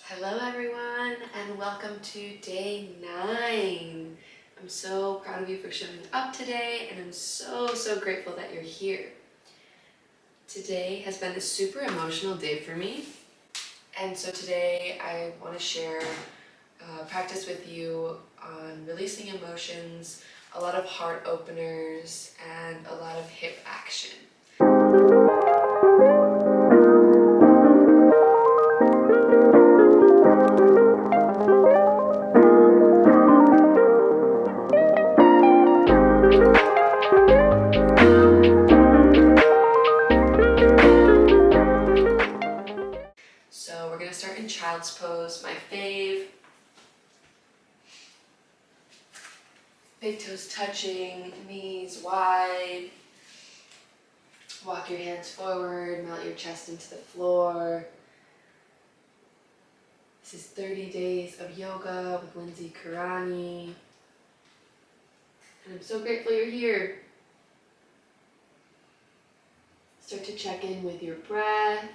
Hello everyone and welcome to day 9. I'm so proud of you for showing up today and I'm so grateful that you're here. Today has been a super emotional day for me, and so today I want to share practice with you on releasing emotions, a lot of heart openers, and a lot of hip action. So we're going to start in Child's Pose, my fave. Big toes touching, knees wide. Walk your hands forward, melt your chest into the floor. This is 30 days of yoga with Lindsey Kerani. And I'm so grateful you're here. Start to check in with your breath.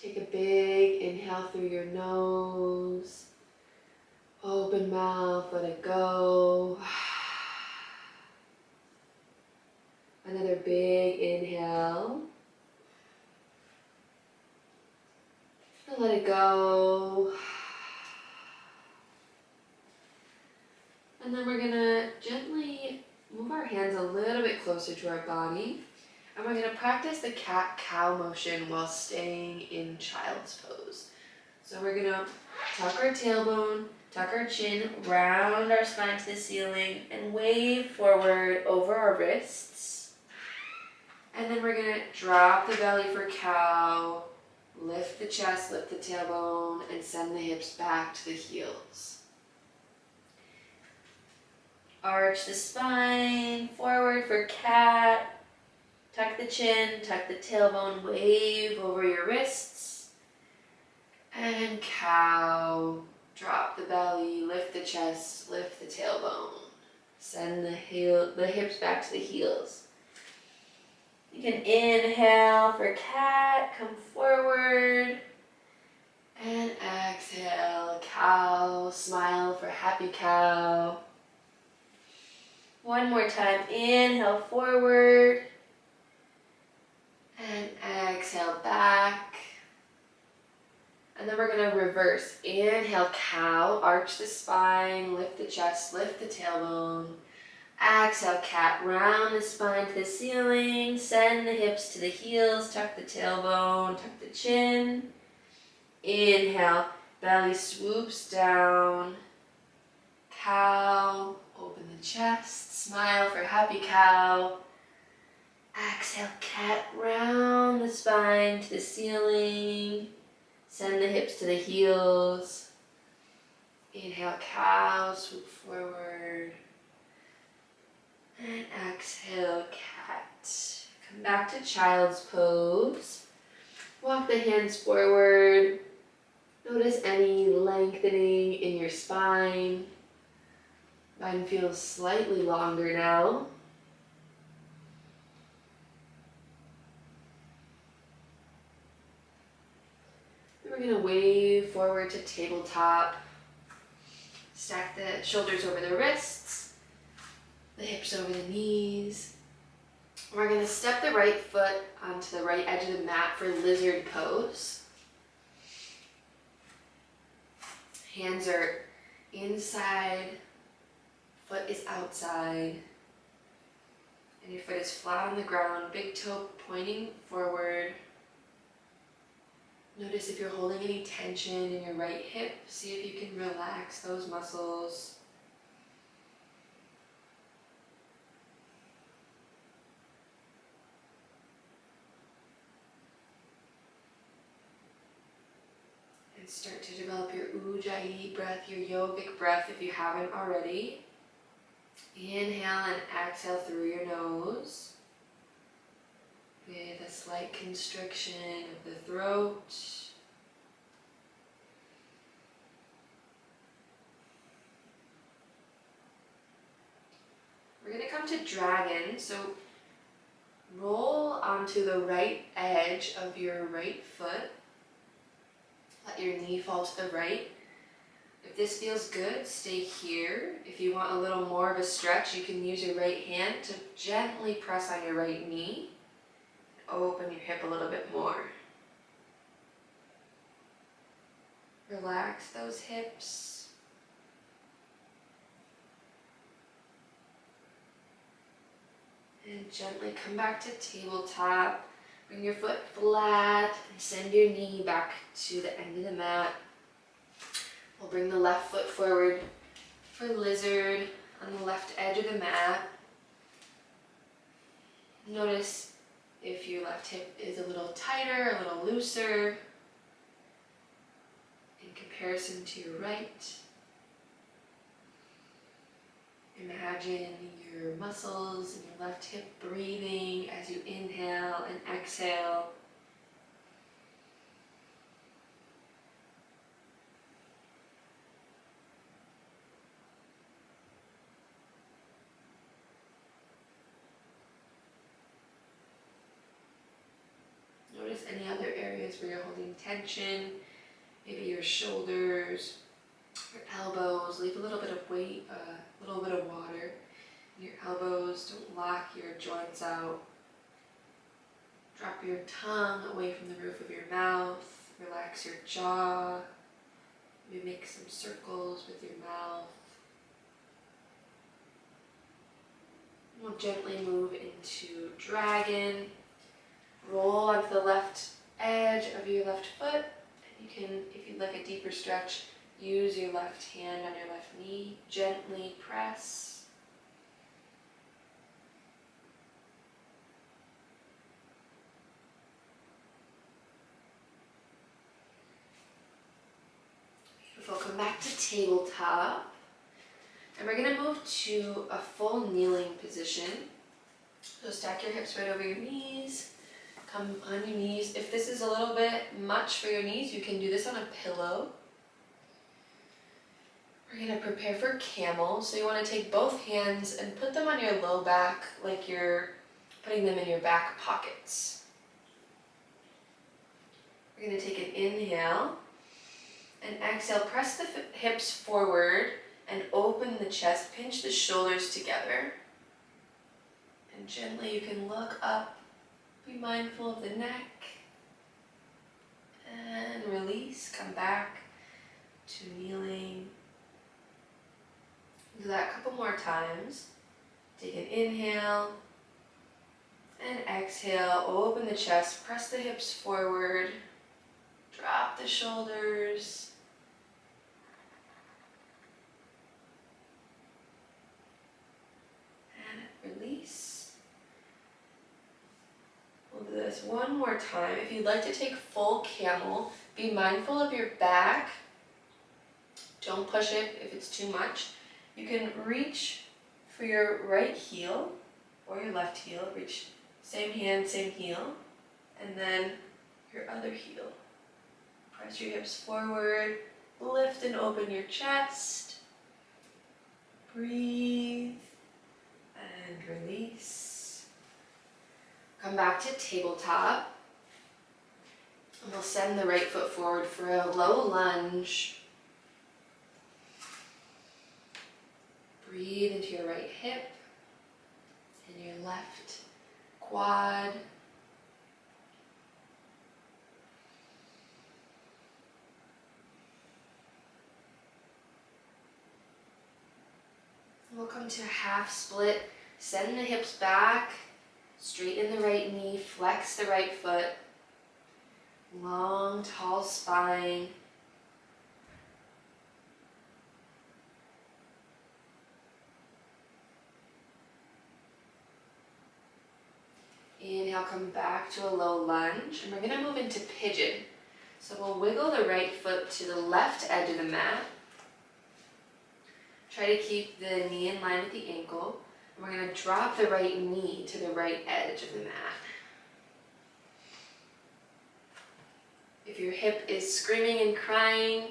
Take a big inhale through your nose. Open mouth, let it go. Another big inhale. And let it go. And then we're gonna gently move our hands a little bit closer to our body. And we're gonna practice the cat-cow motion while staying in Child's Pose. So we're gonna tuck our tailbone, tuck our chin, round our spine to the ceiling, and wave forward over our wrists. And then we're gonna drop the belly for cow, lift the chest, lift the tailbone, and send the hips back to the heels. Arch the spine, forward for cat, tuck the chin, tuck the tailbone, wave over your wrists. And cow, drop the belly, lift the chest, lift the tailbone. Send the hips back to the heels. You can inhale for cat, come forward. And exhale, cow, smile for happy cow. One more time, inhale forward. And exhale back. And then we're gonna reverse. Inhale, cow, arch the spine, lift the chest, lift the tailbone. Exhale, cat, round the spine to the ceiling, send the hips to the heels, tuck the tailbone, tuck the chin. Inhale, belly swoops down. Cow, open the chest, smile for happy cow. Exhale, cat, round the spine to the ceiling. Send the hips to the heels. Inhale, cow, swoop forward. And exhale, cat. Come back to Child's Pose. Walk the hands forward. Notice any lengthening in your spine. Mine feels slightly longer now. We're going to wave forward to tabletop. Stack the shoulders over the wrists, the hips over the knees. We're going to step the right foot onto the right edge of the mat for lizard pose. Hands are inside, foot is outside, and your foot is flat on the ground, big toe pointing forward. Notice if you're holding any tension in your right hip. See if you can relax those muscles. And start to develop your Ujjayi breath, your yogic breath if you haven't already. Inhale and exhale through your nose with a slight constriction of the throat. We're going to come to dragon. So Roll onto the right edge of your right foot. Let your knee fall to the right. If this feels good, stay here. If you want a little more of a stretch, you can use your right hand to gently press on your right knee. Open your hip a little bit more. Relax those hips. And gently come back to tabletop. Bring your foot flat and send your knee back to the end of the mat. We'll bring the left foot forward for lizard on the left edge of the mat. Notice if your left hip is a little tighter, a little looser in comparison to your right. Imagine your muscles in your left hip breathing as you inhale and exhale. Notice any other areas where you're holding tension, maybe your shoulders, your elbows. Leave a little bit of weight, a little bit of water in your elbows. Don't lock your joints out. Drop your tongue away from the roof of your mouth. Relax your jaw. Maybe make some circles with your mouth. We'll gently move into dragon. Roll onto the left edge of your left foot. You can, if you'd like a deeper stretch, use your left hand on your left knee. Gently press. Beautiful. Come back to tabletop. And we're going to move to a full kneeling position. So stack your hips right over your knees. Come on your knees. If this is a little bit much for your knees, you can do this on a pillow. We're going to prepare for camel. So you want to take both hands and put them on your low back like you're putting them in your back pockets. We're going to take an inhale and exhale. Press the hips forward and open the chest. Pinch the shoulders together. And gently you can look up. Be mindful of the neck. And release. Come back to kneeling. Do that a couple more times. Take an inhale and exhale. Open the chest. Press the hips forward. Drop the shoulders. And release. We'll do this one more time. If you'd like to take full camel, be mindful of your back. Don't push it if it's too much. You can reach for your right heel or your left heel. Reach same hand, same heel. And then your other heel. Press your hips forward. Lift and open your chest. Breathe and release. Come back to tabletop. And we'll send the right foot forward for a low lunge. Breathe into your right hip and your left quad. We'll come to a half split. Send the hips back. Straighten the right knee, flex the right foot. Long, tall spine. Inhale, come back to a low lunge. And we're going to move into pigeon. So we'll wiggle the right foot to the left edge of the mat. Try to keep the knee in line with the ankle. And we're going to drop the right knee to the right edge of the mat. If your hip is screaming and crying,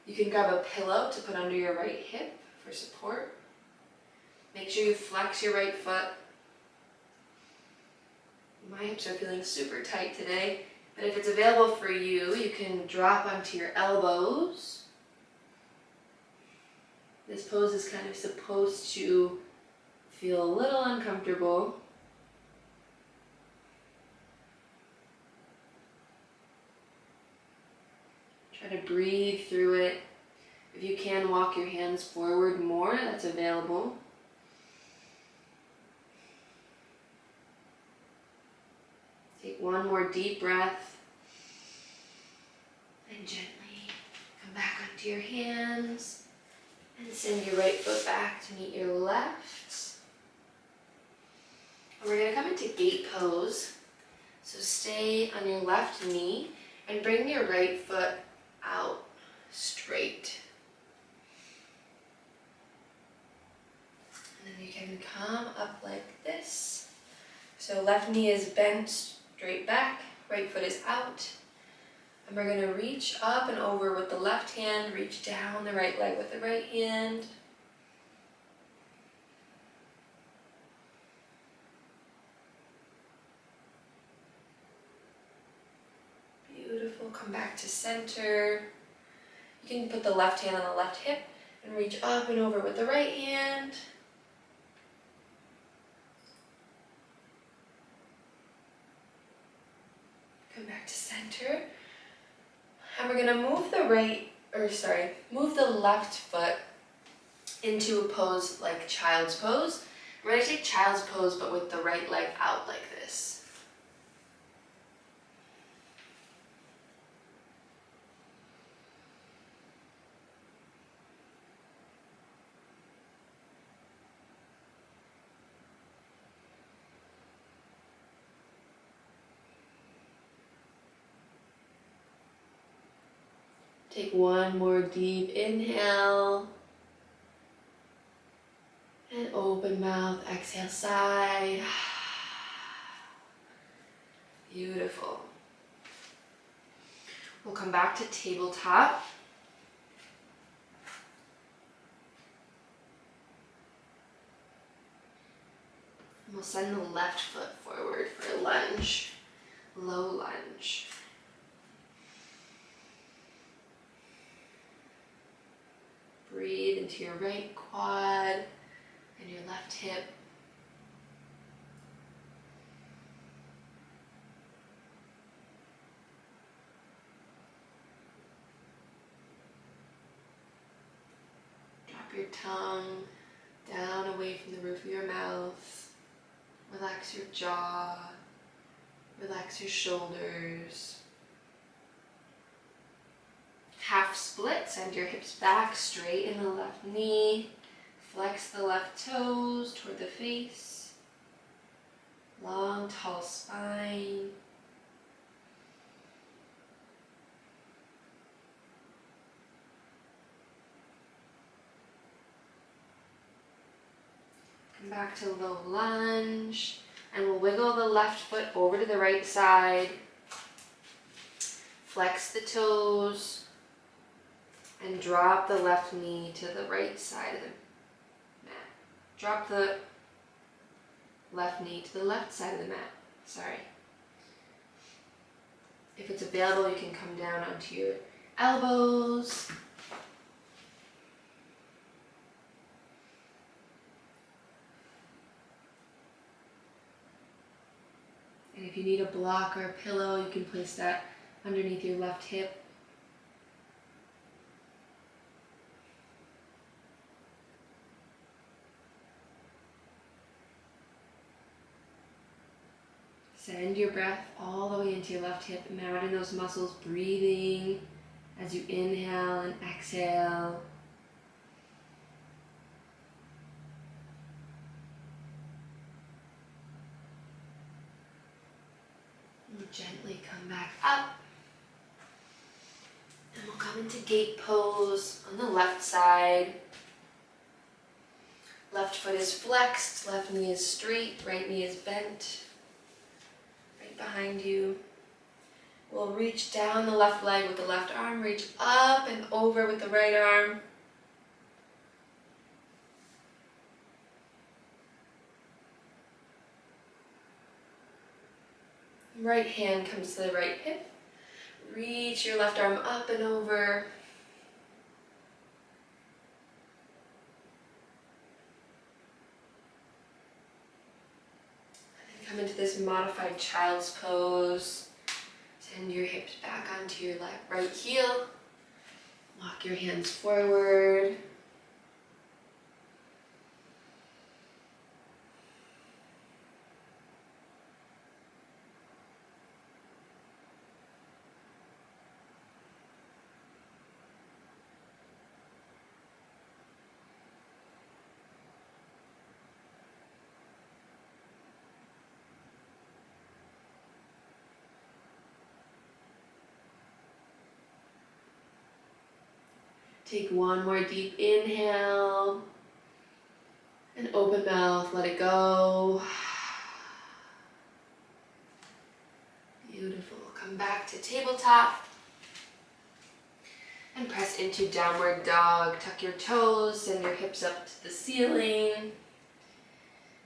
you can grab a pillow to put under your right hip for support. Make sure you flex your right foot. My hips are feeling super tight today, but if it's available for you, you can drop onto your elbows. This pose is kind of supposed to feel a little uncomfortable. Try to breathe through it. If you can, walk your hands forward more, that's available. Take one more deep breath. And gently come back onto your hands. And send your right foot back to meet your left. And we're going to come into Gait Pose. So stay on your left knee and bring your right foot out straight. And then you can come up like this. So left knee is bent straight back, right foot is out. And we're going to reach up and over with the left hand, reach down the right leg with the right hand. Beautiful. Come back to center. You can put the left hand on the left hip and reach up and over with the right hand. Come back to center. And we're gonna move move the left foot into a pose like child's pose. We're gonna take child's pose, but with the right leg out like this. Take one more deep inhale. And open mouth, exhale, sigh. Beautiful. We'll come back to tabletop. And we'll send the left foot forward for a lunge, low lunge. Breathe into your right quad and your left hip. Drop your tongue down away from the roof of your mouth. Relax your jaw. Relax your shoulders. Half split, send your hips back, straighten the left knee, flex the left toes toward the face, long, tall spine. Come back to low lunge, and we'll wiggle the left foot over to the right side, flex the toes, and drop the left knee to the right side of the mat. Drop the left knee to the left side of the mat. Sorry. If it's available, you can come down onto your elbows. And if you need a block or a pillow, you can place that underneath your left hip. Send your breath all the way into your left hip. Imagine those muscles breathing as you inhale and exhale. And gently come back up. And we'll come into Gait Pose on the left side. Left foot is flexed, left knee is straight, right knee is bent. Behind you. We'll reach down the left leg with the left arm, reach up and over with the right arm. Right hand comes to the right hip. Reach your left arm up and over. And then come into this modified child's pose. Send your hips back onto your right heel. Walk your hands forward. Take one more deep inhale. And open mouth, let it go. Beautiful. Come back to tabletop. And press into downward dog. Tuck your toes, send your hips up to the ceiling.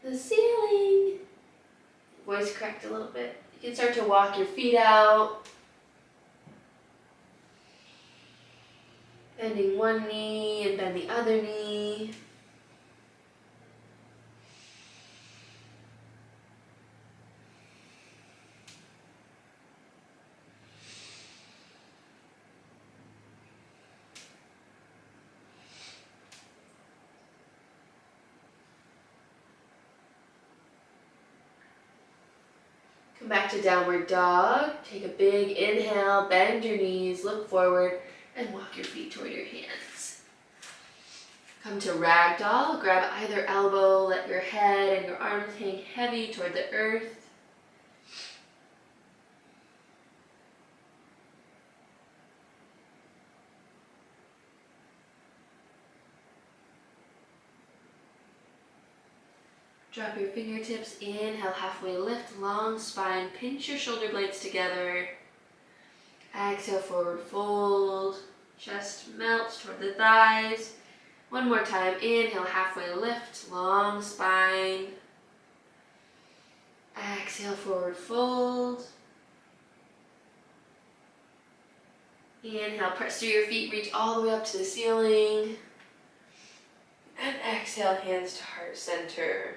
The ceiling. Voice cracked a little bit. You can start to walk your feet out. Bending one knee and bend the other knee. Come back to downward dog. Take a big inhale, bend your knees, look forward, and walk your feet toward your hands. Come to Ragdoll. Grab either elbow, let your head and your arms hang heavy toward the earth. Drop your fingertips, inhale, halfway lift, long spine, pinch your shoulder blades together. Exhale, forward fold, chest melts toward the thighs. One more time, inhale, halfway lift, long spine. Exhale, forward fold. Inhale, press through your feet, reach all the way up to the ceiling. And exhale, hands to heart center.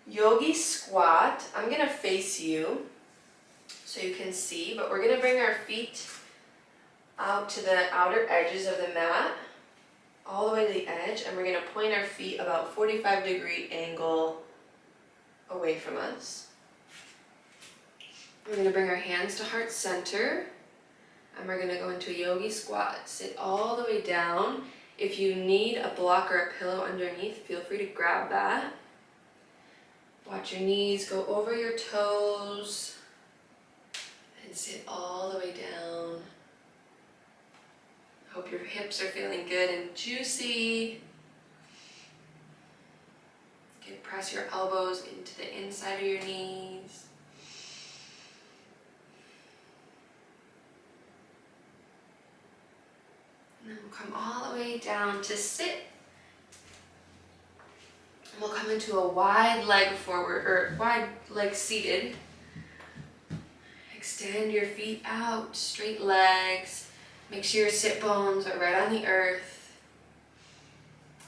Yogi Squat. I'm going to face you so you can see, but we're going to bring our feet out to the outer edges of the mat, all the way to the edge, and we're going to point our feet about 45-degree angle away from us. We're going to bring our hands to heart center, and we're going to go into a Yogi Squat. Sit all the way down. If you need a block or a pillow underneath, feel free to grab that. Watch your knees go over your toes and sit all the way down. Hope your hips are feeling good and juicy. You can press your elbows into the inside of your knees. And then we'll come all the way down to sit. And we'll come into a wide leg forward, or wide leg seated. Extend your feet out, straight legs. Make sure your sit bones are right on the earth.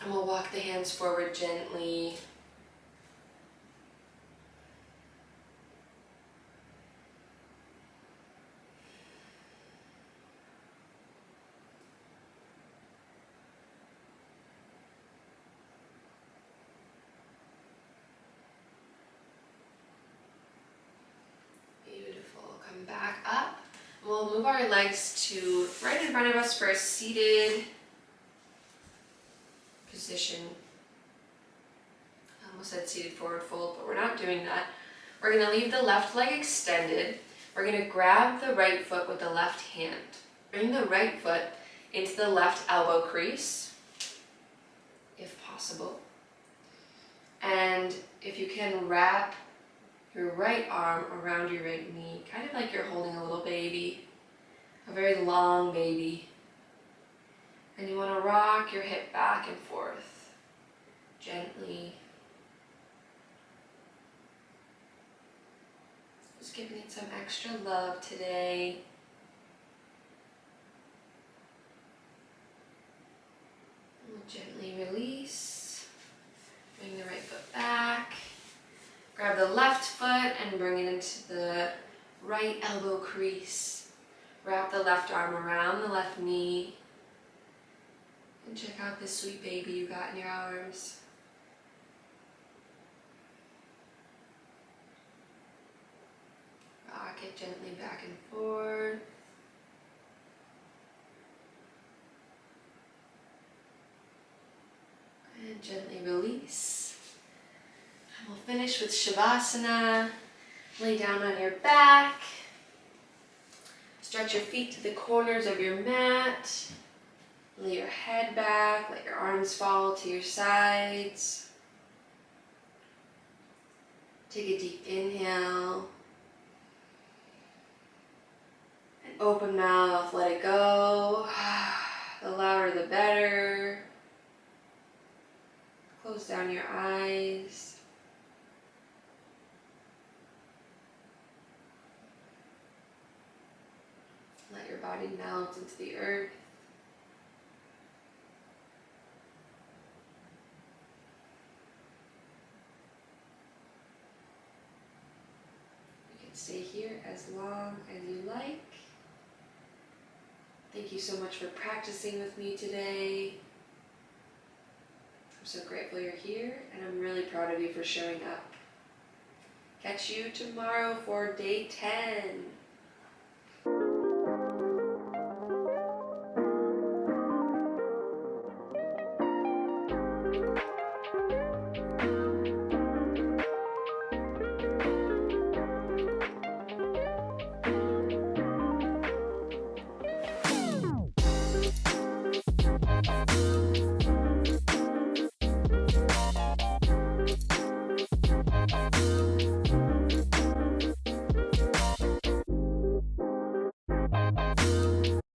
And we'll walk the hands forward gently. Come back up. We'll move our legs to right in front of us for a seated position. I almost said seated forward fold, but we're not doing that. We're going to leave the left leg extended. We're going to grab the right foot with the left hand. Bring the right foot into the left elbow crease, if possible. And if you can, wrap your right arm around your right knee, kind of like you're holding a little baby, a very long baby. And you want to rock your hip back and forth, gently. Just giving it some extra love today. We'll gently release. Bring the right foot back. Grab the left foot and bring it into the right elbow crease. Wrap the left arm around the left knee. And check out this sweet baby you got in your arms. Rock it gently back and forth. And gently release. And we'll finish with Shavasana. Lay down on your back. Stretch your feet to the corners of your mat. Lay your head back, let your arms fall to your sides. Take a deep inhale. And open mouth, let it go. The louder the better. Close down your eyes. Let your body melt into the earth. You can stay here as long as you like. Thank you so much for practicing with me today. I'm so grateful you're here, and I'm really proud of you for showing up. Catch you tomorrow for day 10.